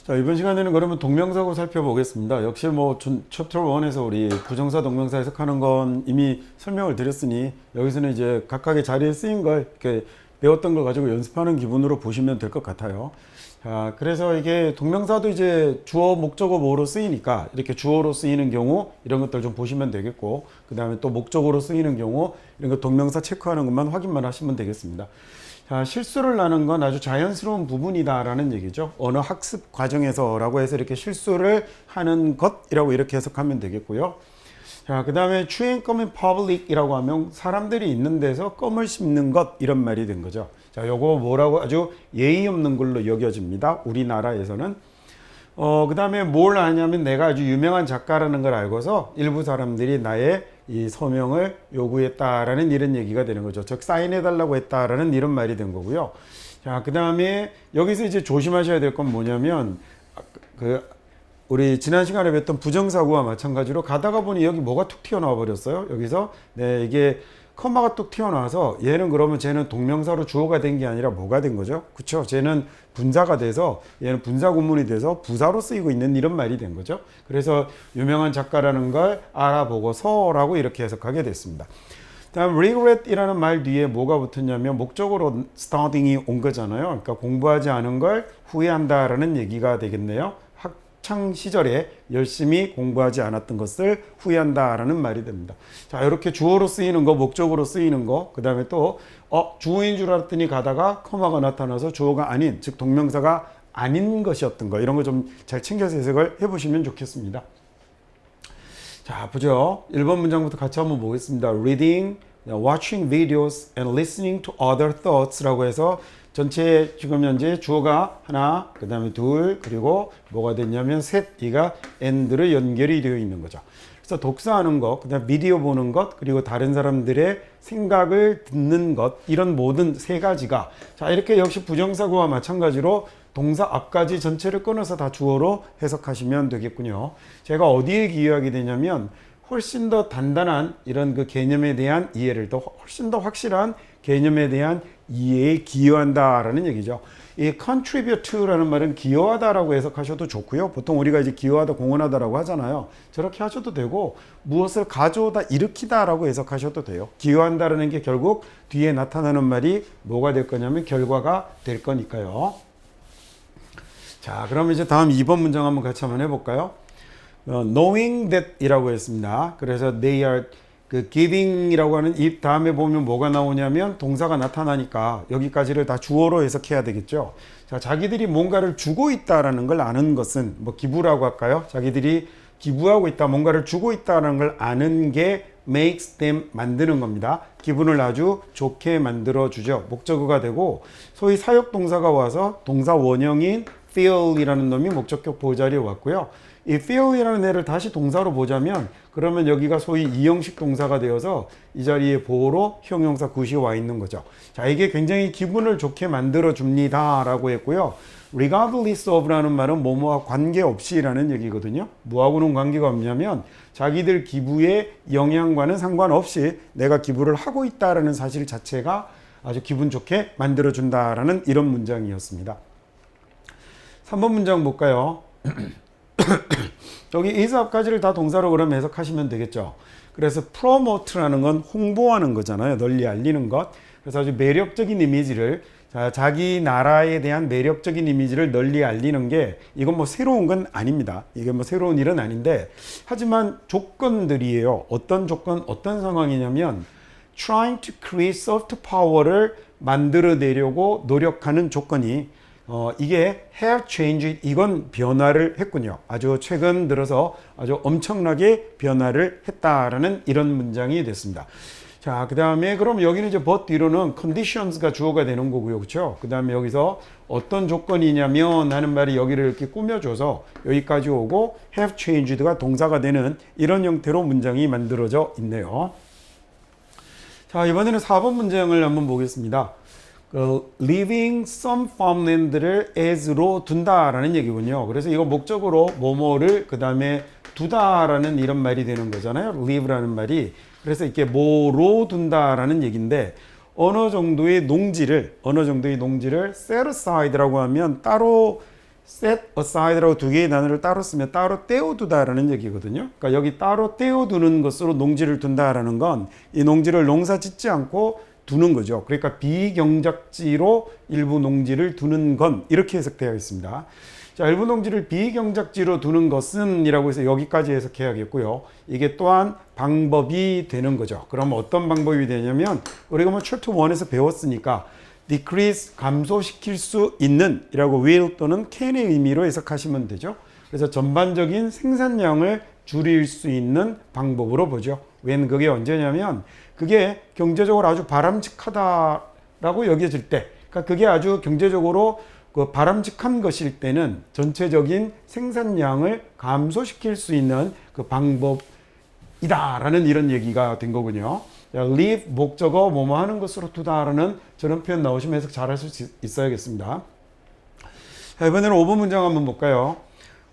자, 이번 시간에는 그러면 동명사고 살펴보겠습니다. 역시 뭐 챕터 1에서 우리 부정사 동명사 해석하는 건 이미 설명을 드렸으니 여기서는 이제 각각의 자리에 쓰인 걸 이렇게 배웠던 걸 가지고 연습하는 기분으로 보시면 될 것 같아요. 자, 그래서 이게 동명사도 이제 주어, 목적어, 뭐로 쓰이니까 이렇게 주어로 쓰이는 경우 이런 것들 좀 보시면 되겠고, 그 다음에 또 목적어로 쓰이는 경우 이런 거 동명사 체크하는 것만 확인만 하시면 되겠습니다. 자, 실수를 하는 건 아주 자연스러운 부분이다라는 얘기죠. 언어 학습 과정에서라고 해서 이렇게 실수를 하는 것이라고 이렇게 해석하면 되겠고요. 자, 그 다음에 chewing gum in public이라고 하면 사람들이 있는 데서 껌을 씹는 것 이런 말이 된 거죠. 자, 요거 뭐라고 아주 예의 없는 걸로 여겨집니다. 우리나라에서는. 그 다음에 뭘 하냐면 내가 아주 유명한 작가라는 걸 알고서 일부 사람들이 나의 이 서명을 요구했다라는 이런 얘기가 되는 거죠. 즉 사인해달라고 했다라는 이런 말이 된 거고요. 자, 그 다음에 여기서 이제 조심하셔야 될 건 뭐냐면 우리 지난 시간에 뵀던 부정사구와 마찬가지로 가다가 보니 여기 뭐가 툭 튀어나와 버렸어요. 여기서 네, 이게 커마가 뚝 튀어나와서 얘는 그러면 쟤는 동명사로 주어가 된 게 아니라 뭐가 된 거죠? 그쵸? 쟤는 분사가 돼서 얘는 분사 구문이 돼서 부사로 쓰이고 있는 이런 말이 된 거죠. 그래서 유명한 작가라는 걸 알아보고서라고 이렇게 해석하게 됐습니다. 다음 regret이라는 말 뒤에 뭐가 붙었냐면 목적으로 starting이 온 거잖아요. 그러니까 공부하지 않은 걸 후회한다라는 얘기가 되겠네요. 학창 시절에 열심히 공부하지 않았던 것을 후회한다라는 말이 됩니다. 자, 이렇게 주어로 쓰이는 거, 목적으로 쓰이는 거, 그 다음에 또 주어인 줄 알았더니 가다가 커마가 나타나서 주어가 아닌, 즉 동명사가 아닌 것이었던 거, 이런 거 좀 잘 챙겨서 해석을 해보시면 좋겠습니다. 자, 보죠. 1번 문장부터 같이 한번 보겠습니다. Reading, watching videos and listening to other thoughts라고 해서 전체 지금 현재 주어가 하나, 그 다음에 둘, 그리고 뭐가 됐냐면 셋, 이가 and로 연결이 되어 있는 거죠. 그래서 독서하는 것, 그 다음에 비디오 보는 것, 그리고 다른 사람들의 생각을 듣는 것, 이런 모든 세 가지가 자, 이렇게 역시 부정사구와 마찬가지로 동사 앞까지 전체를 끊어서 다 주어로 해석하시면 되겠군요. 제가 어디에 기여하게 되냐면 훨씬 더 단단한 이런 그 개념에 대한 이해를 더 훨씬 더 확실한 개념에 대한 이해에 기여한다라는 얘기죠. 이 contribute to라는 말은 기여하다라고 해석하셔도 좋고요. 보통 우리가 이제 기여하다, 공헌하다라고 하잖아요. 저렇게 하셔도 되고 무엇을 가져오다, 일으키다라고 해석하셔도 돼요. 기여한다라는 게 결국 뒤에 나타나는 말이 뭐가 될 거냐면 결과가 될 거니까요. 자, 그럼 이제 다음 2번 문장 한번 같이 한번 해볼까요? knowing that 이라고 했습니다. 그래서 they are giving이라고 하는 이 다음에 보면 뭐가 나오냐면 동사가 나타나니까 여기까지를 다 주어로 해석해야 되겠죠. 자, 자기들이 뭔가를 주고 있다라는 걸 아는 것은 뭐 기부라고 할까요? 자기들이 기부하고 있다, 뭔가를 주고 있다는 걸 아는 게 makes them 만드는 겁니다. 기분을 아주 좋게 만들어 주죠. 목적어가 되고 소위 사역 동사가 와서 동사 원형인 feel이라는 놈이 목적격 보호자리에 왔고요. 이 feel이라는 애를 다시 동사로 보자면 그러면 여기가 소위 이형식 동사가 되어서 이 자리에 보호로 형용사 굿이 와 있는 거죠. 자, 이게 굉장히 기분을 좋게 만들어 줍니다 라고 했고요. regardless of라는 말은 뭐뭐와 관계없이라는 얘기거든요. 뭐하고는 관계가 없냐면 자기들 기부의 영향과는 상관없이 내가 기부를 하고 있다라는 사실 자체가 아주 기분 좋게 만들어 준다라는 이런 문장이었습니다. 3번 문장 볼까요? 여기 is 앞까지를 다 동사로 그럼 해석하시면 되겠죠. 그래서 promote라는 건 홍보하는 거잖아요. 널리 알리는 것. 그래서 아주 매력적인 이미지를 자기 나라에 대한 매력적인 이미지를 널리 알리는 게 이건 뭐 새로운 건 아닙니다. 이게 뭐 새로운 일은 아닌데 하지만 조건들이에요. 어떤 조건, 어떤 상황이냐면 trying to create soft power를 만들어내려고 노력하는 조건이 이게 have changed, 이건 변화를 했군요. 아주 최근 들어서 아주 엄청나게 변화를 했다라는 이런 문장이 됐습니다. 자, 그 다음에 그럼 여기는 이제 but 뒤로는 conditions가 주어가 되는 거고요. 그렇죠? 그 다음에 여기서 어떤 조건이냐면 하는 말이 여기를 이렇게 꾸며줘서 여기까지 오고 have changed가 동사가 되는 이런 형태로 문장이 만들어져 있네요. 자, 이번에는 4번 문장을 한번 보겠습니다. leaving some farmland를 as로 둔다라는 얘기군요. 그래서 이거 목적으로 뭐뭐를 그 다음에 두다라는 이런 말이 되는 거잖아요. leave라는 말이. 그래서 이렇게 뭐로 둔다라는 얘기인데 어느 정도의 농지를 set aside라고 하면 따로 set aside라고 두 개의 단어를 따로 쓰면 따로 떼어두다라는 얘기거든요. 그러니까 여기 따로 떼어두는 것으로 농지를 둔다라는 건 이 농지를 농사 짓지 않고 두는 거죠. 그러니까 비경작지로 일부 농지를 두는 건 이렇게 해석되어 있습니다. 자, 일부 농지를 비경작지로 두는 것은 이라고 해서 여기까지 해석해야겠고요. 이게 또한 방법이 되는 거죠. 그럼 어떤 방법이 되냐면 우리가 뭐 챕터 1에서 배웠으니까 decrease 감소시킬 수 있는 이라고 will 또는 can의 의미로 해석하시면 되죠. 그래서 전반적인 생산량을 줄일 수 있는 방법으로 보죠. when 그게 언제냐면 그게 경제적으로 아주 바람직하다라고 여겨질 때, 그러니까 그게 아주 경제적으로 그 바람직한 것일 때는 전체적인 생산량을 감소시킬 수 있는 그 방법이다라는 이런 얘기가 된 거군요. leave 목적어 뭐뭐 하는 것으로 두다라는 저런 표현 나오시면 해석 잘 하실 수 있어야겠습니다. 자, 이번에는 5번 문장 한번 볼까요?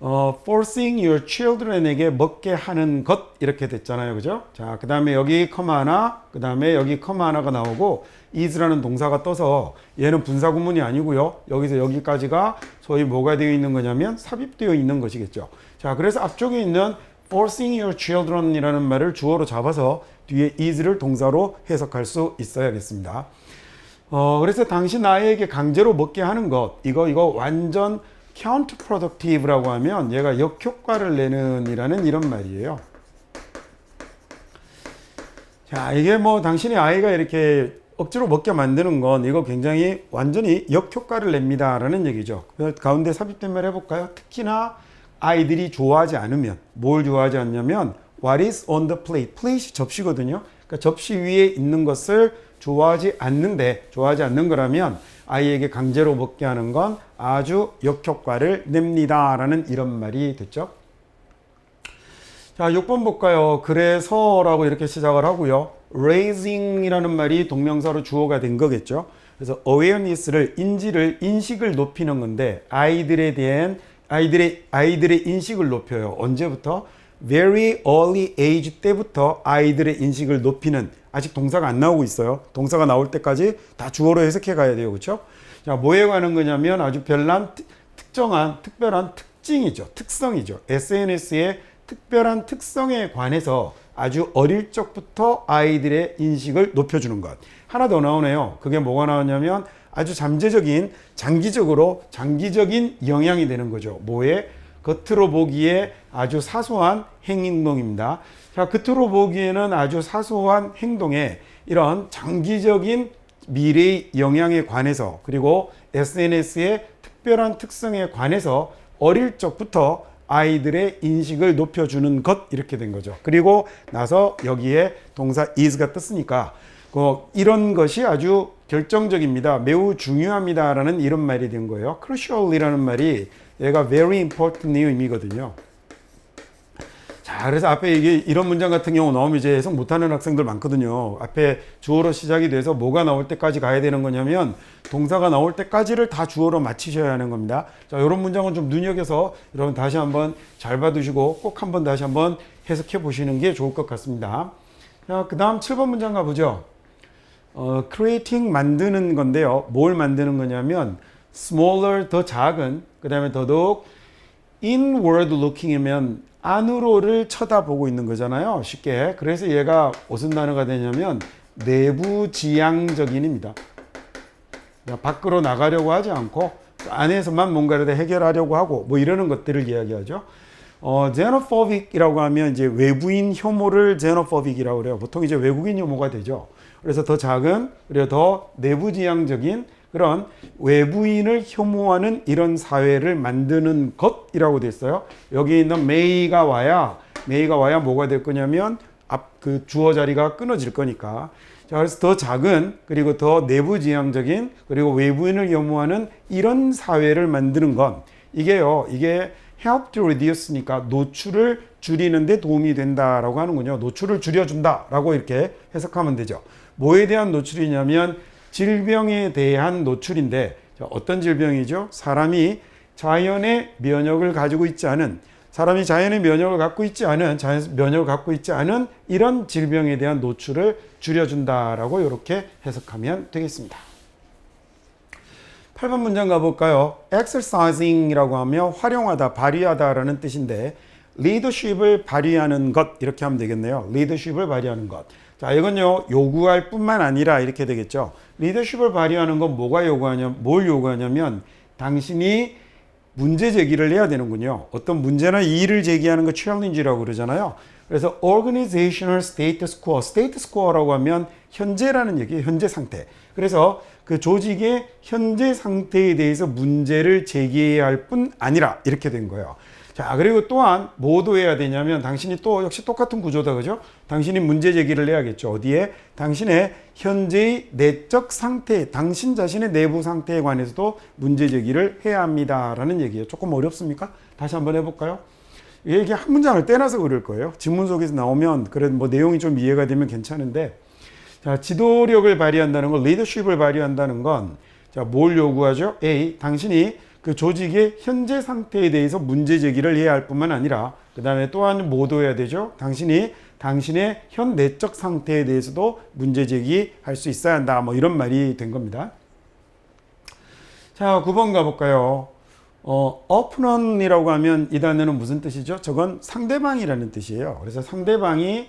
forcing your children에게 먹게 하는 것 이렇게 됐잖아요, 그죠? 자, 그 다음에 여기 커마 하나, 그 다음에 여기 커마 하나가 나오고 is라는 동사가 떠서 얘는 분사구문이 아니고요. 여기서 여기까지가 소위 뭐가 되어 있는 거냐면 삽입되어 있는 것이겠죠. 자, 그래서 앞쪽에 있는 forcing your children 이라는 말을 주어로 잡아서 뒤에 is를 동사로 해석할 수 있어야겠습니다. 그래서 당신 아이에게 강제로 먹게 하는 것, 이거 완전 counterproductive라고 하면 얘가 역효과를 내는 이라는 이런 말이에요. 자, 이게 뭐 당신의 아이가 이렇게 억지로 먹게 만드는 건 이거 굉장히 완전히 역효과를 냅니다 라는 얘기죠. 그래서 가운데 삽입된 말 해볼까요? 특히나 아이들이 좋아하지 않으면, 뭘 좋아하지 않냐면 what is on the plate, plate이 접시거든요. 그러니까 접시 위에 있는 것을 좋아하지 않는 거라면 아이에게 강제로 먹게 하는 건 아주 역효과를 냅니다 라는 이런 말이 됐죠. 자, 6번 볼까요? 그래서 라고 이렇게 시작을 하고요. raising 이라는 말이 동명사로 주어가 된 거겠죠. 그래서 awareness를 인식을 높이는 건데 아이들의 인식을 높여요. 언제부터? very early age 때부터 아이들의 인식을 높이는, 아직 동사가 안 나오고 있어요. 동사가 나올 때까지 다 주어로 해석해 가야 돼요. 그렇죠? 자, 뭐에 관한 거냐면 아주 특별한 특징이죠. 특성이죠. SNS의 특별한 특성에 관해서 아주 어릴 적부터 아이들의 인식을 높여주는 것. 하나 더 나오네요. 그게 뭐가 나오냐면 아주 장기적인 영향이 되는 거죠. 뭐에? 겉으로 보기에 아주 사소한 행동입니다. 자, 겉으로 보기에는 아주 사소한 행동에 이런 장기적인 미래의 영향에 관해서, 그리고 SNS의 특별한 특성에 관해서 어릴 적부터 아이들의 인식을 높여주는 것, 이렇게 된 거죠. 그리고 나서 여기에 동사 is가 떴으니까 이런 것이 아주 결정적입니다. 매우 중요합니다 라는 이런 말이 된 거예요. crucial이라는 말이 얘가 very important의 의미거든요. 자, 그래서 앞에 이게 이런 문장 같은 경우 나오면 이제 해석 못하는 학생들 많거든요. 앞에 주어로 시작이 돼서 뭐가 나올 때까지 가야 되는 거냐면 동사가 나올 때까지를 다 주어로 맞추셔야 하는 겁니다. 자, 이런 문장은 좀 눈여겨서 여러분 다시 한번 잘 봐두시고 꼭 한번 다시 한번 해석해 보시는 게 좋을 것 같습니다. 자, 그 다음 7번 문장 가보죠. creating 만드는 건데요. 뭘 만드는 거냐면 smaller 더 작은, 그 다음에 더더욱 inward looking이면 안으로를 쳐다보고 있는 거잖아요. 쉽게. 그래서 얘가 무슨 단어가 되냐면 내부지향적인입니다. 밖으로 나가려고 하지 않고 안에서만 뭔가를 해결하려고 하고 뭐 이러는 것들을 이야기하죠. xenophobic이라고 하면 이제 외부인 혐오를 xenophobic이라고 그래요. 보통 이제 외국인 혐오가 되죠. 그래서 더 작은, 그리고 더 내부지향적인 그런 외부인을 혐오하는 이런 사회를 만드는 것이라고 됐어요. 여기 있는 may가 와야 뭐가 될 거냐면 그 주어 자리가 끊어질 거니까. 자, 그래서 더 작은, 그리고 더 내부지향적인, 그리고 외부인을 혐오하는 이런 사회를 만드는 건 이게 help to reduce니까 노출을 줄이는 데 도움이 된다라고 하는군요. 노출을 줄여준다라고 이렇게 해석하면 되죠. 뭐에 대한 노출이냐면 질병에 대한 노출인데, 어떤 질병이죠? 사람이 자연의 면역을 갖고 있지 않은 이런 질병에 대한 노출을 줄여준다라고 이렇게 해석하면 되겠습니다. 8번 문장 가볼까요? exercising이라고 하면 활용하다, 발휘하다라는 뜻인데 leadership을 발휘하는 것 이렇게 하면 되겠네요. leadership을 발휘하는 것. 자, 이건요 요구할 뿐만 아니라 이렇게 되겠죠. leadership을 발휘하는 건 뭐가 요구하냐, 뭘 요구하냐면 당신이 문제 제기를 해야 되는군요. 어떤 문제나 이의를 제기하는 거 challenge라고 그러잖아요. 그래서 organizational status quo, status quo라고 하면 현재라는 얘기예요. 현재 상태. 그래서 그 조직의 현재 상태에 대해서 문제를 제기해야 할 뿐 아니라 이렇게 된 거예요. 자, 그리고 또한 뭐도 해야 되냐면 당신이 또 역시 똑같은 구조다, 그죠? 당신이 문제 제기를 해야겠죠. 어디에? 당신의 현재의 내적 상태, 당신 자신의 내부 상태에 관해서도 문제 제기를 해야 합니다라는 얘기예요. 조금 어렵습니까? 다시 한번 해볼까요? 이게 한 문장을 떼놔서 그럴 거예요. 지문 속에서 나오면 그래도 뭐 내용이 좀 이해가 되면 괜찮은데, 자, 지도력을 발휘한다는 건, 리더십을 발휘한다는 건, 자, 뭘 요구하죠? A, 당신이 그 조직의 현재 상태에 대해서 문제 제기를 해야 할 뿐만 아니라, 그 다음에 또한 뭐도 해야 되죠? 당신이 당신의 현 내적 상태에 대해서도 문제 제기할 수 있어야 한다. 뭐 이런 말이 된 겁니다. 자, 9번 가볼까요? opponent이라고 하면 이 단어는 무슨 뜻이죠? 저건 상대방이라는 뜻이에요. 그래서 상대방이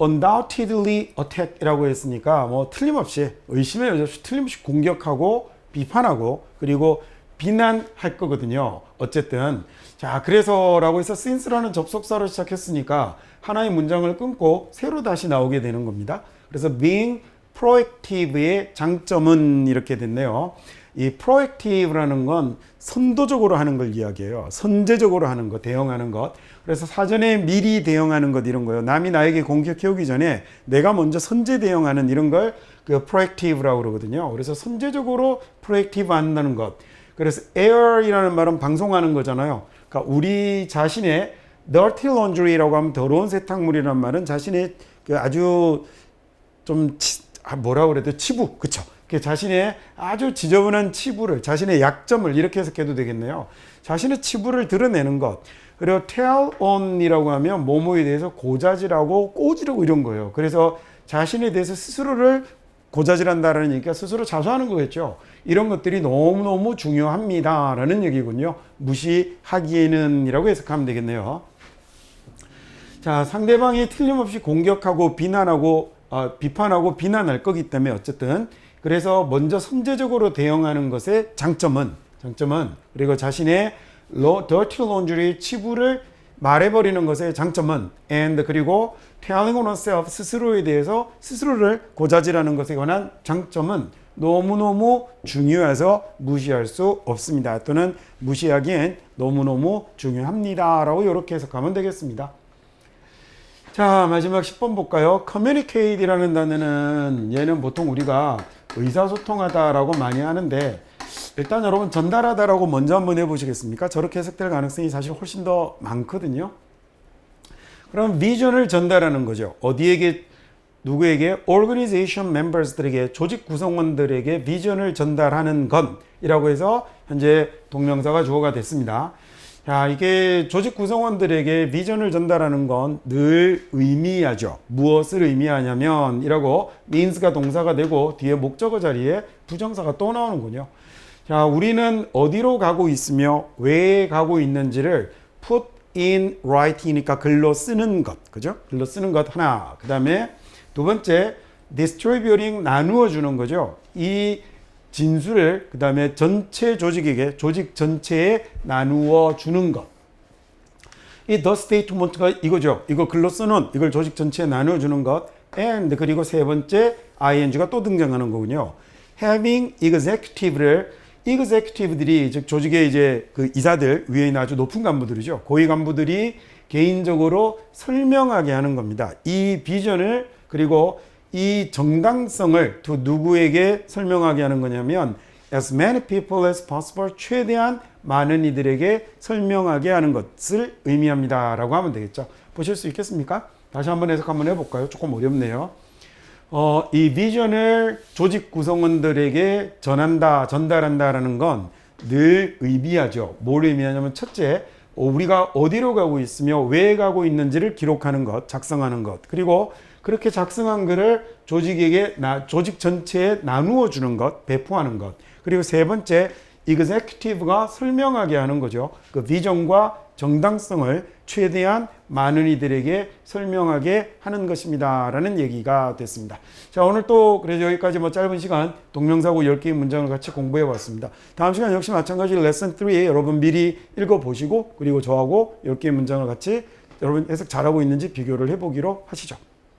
undoubtedly attack이라고 했으니까 뭐 틀림없이 의심의 여지 없이 틀림없이 공격하고 비판하고 그리고 비난할 거거든요. 어쨌든 자, 그래서라고 해서 since라는 접속사로 시작했으니까 하나의 문장을 끊고 새로 다시 나오게 되는 겁니다. 그래서 being proactive의 장점은 이렇게 됐네요. 이 proactive라는 건 선도적으로 하는 걸 이야기해요. 선제적으로 하는 것, 대응하는 것. 그래서 사전에 미리 대응하는 것 이런 거예요. 남이 나에게 공격해 오기 전에 내가 먼저 선제 대응하는 이런 걸 그 proactive라고 그러거든요. 그래서 선제적으로 proactive 한다는 것. 그래서 air이라는 말은 방송하는 거잖아요. 그러니까 우리 자신의 dirty laundry라고 하면 더러운 세탁물이라는 말은 자신의 그 아주 좀 뭐라 그래도 치부, 그쵸? 자신의 아주 지저분한 치부를, 자신의 약점을 이렇게 해석해도 되겠네요. 자신의 치부를 드러내는 것. 그리고 tell on이라고 하면 뭐뭐에 대해서 고자질하고 꼬지르고 이런 거예요. 그래서 자신에 대해서 스스로를 고자질한다라는 얘기가 스스로 자수하는 거겠죠. 이런 것들이 너무너무 중요합니다라는 얘기군요. 무시하기에는 이라고 해석하면 되겠네요. 자, 상대방이 틀림없이 공격하고 비판하고 비난할 거기 때문에 어쨌든 그래서 먼저 선제적으로 대응하는 것의 장점은 그리고 자신의 dirty laundry 치부를 말해버리는 것의 장점은 and 그리고 telling on oneself 스스로에 대해서 스스로를 고자질하는 것에 관한 장점은 너무너무 중요해서 무시할 수 없습니다. 또는 무시하기엔 너무너무 중요합니다. 라고 이렇게 해석하면 되겠습니다. 자, 마지막 10번 볼까요? communicate이라는 단어는 얘는 보통 우리가 의사소통하다라고 많이 하는데 일단 여러분 전달하다라고 먼저 한번 해보시겠습니까? 저렇게 해석될 가능성이 사실 훨씬 더 많거든요. 그럼 비전을 전달하는 거죠. 어디에게? 누구에게? organization members들에게, 조직 구성원들에게 비전을 전달하는 것이라고 해서 현재 동명사가 주어가 됐습니다. 자, 이게 조직 구성원들에게 비전을 전달하는 건 늘 의미하죠. 무엇을 의미하냐면 이라고 means가 동사가 되고 뒤에 목적어 자리에 부정사가 또 나오는군요. 자, 우리는 어디로 가고 있으며 왜 가고 있는지를 put in writing이니까 글로 쓰는 것, 그죠? 글로 쓰는 것 하나. 그 다음에 두 번째 distributing 나누어 주는 거죠. 이 진술을 그 다음에 전체 조직에게, 조직 전체에 나누어 주는 것. 이 the statement가 이거죠. 이거 글로 쓰는, 이걸 조직 전체에 나누어 주는 것. and 그리고 세 번째 ing가 또 등장하는 거군요. having executive들이 즉 조직의 이제 그 이사들 위에 있는 아주 높은 간부들이죠. 고위 간부들이 개인적으로 설명하게 하는 겁니다. 이 비전을 그리고 이 정당성을 또 누구에게 설명하게 하는 거냐면 as many people as possible 최대한 많은 이들에게 설명하게 하는 것을 의미합니다. 라고 하면 되겠죠. 보실 수 있겠습니까? 다시 한번 해석 한번 해볼까요? 조금 어렵네요. 이 비전을 조직 구성원들에게 전달한다라는 건 늘 의미하죠. 뭘 의미하냐면 첫째, 우리가 어디로 가고 있으며 왜 가고 있는지를 기록하는 것, 작성하는 것. 그리고 그렇게 작성한 글을 조직에게 조직 전체에 나누어 주는 것, 배포하는 것. 그리고 세 번째, executive가 설명하게 하는 거죠. 그 비전과 정당성을 최대한 많은 이들에게 설명하게 하는 것입니다. 라는 얘기가 됐습니다. 자, 오늘 또 그래서 여기까지 뭐 짧은 시간 동명사고 10개의 문장을 같이 공부해 봤습니다. 다음 시간 역시 마찬가지로 레슨 3 여러분 미리 읽어 보시고 그리고 저하고 10개의 문장을 같이 여러분 해석 잘하고 있는지 비교를 해 보기로 하시죠.